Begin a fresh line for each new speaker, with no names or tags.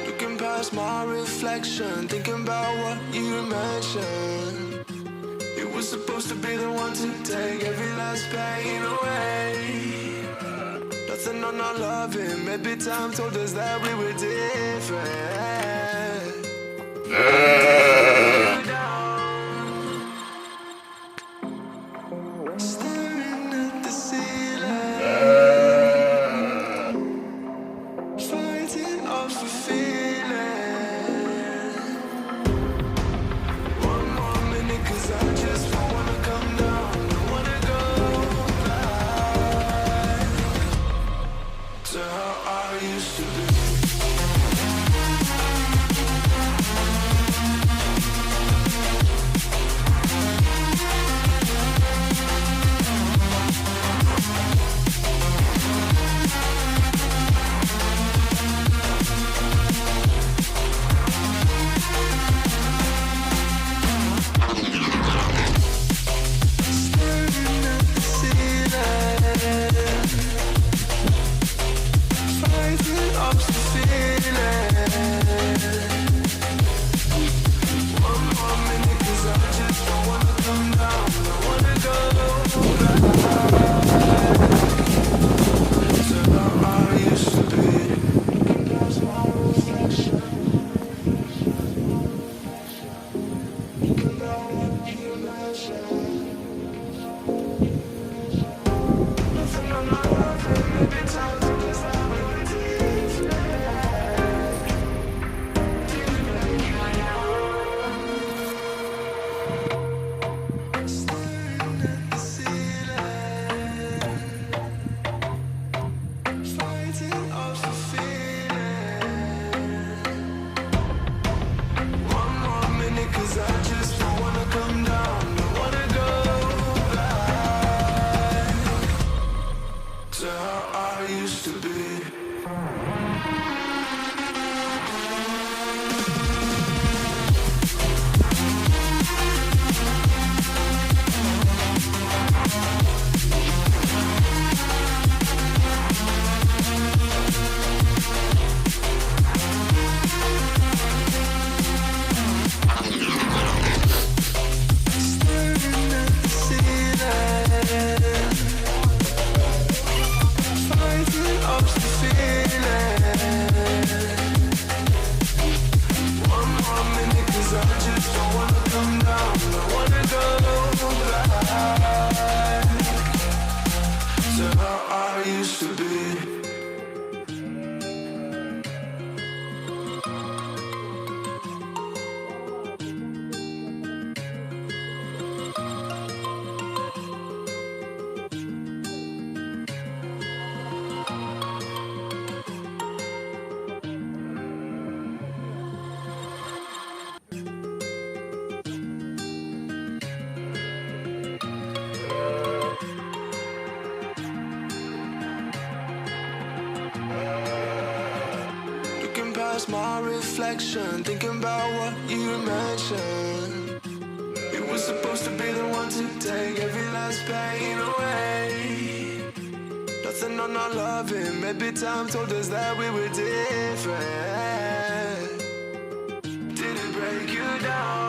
Looking past my reflection, thinking about what you mentioned. You were supposed to be the one to take every last pain away. Nothing on our loving, maybe time told us that we were different. Staring at the ceiling, fighting off a feeling. One more minute, 'cause I just don't wanna come down, don't wanna go back to how I used to be. Staring at the ceiling, fighting off the feeling. One more minute, 'cause I just don't wanna come down, don't wanna go back to how I used to be. That's my reflection. Thinking about what you mentioned. Nothing on my life, maybe time to just have a staring at the ceiling, fighting off the feeling. One more minute, 'cause I just don't wanna come down, don't wanna go back to how I used to be. Staring at the ceiling, fighting off the feeling. One more minute, 'cause I just don't wanna come down, don't wanna go back to how I used to be. Looking past my reflection, thinking about what you mentioned. You were supposed to be the one to take every last pain away. Nothing on our loving, maybe time told us that we were different. Did it break you down?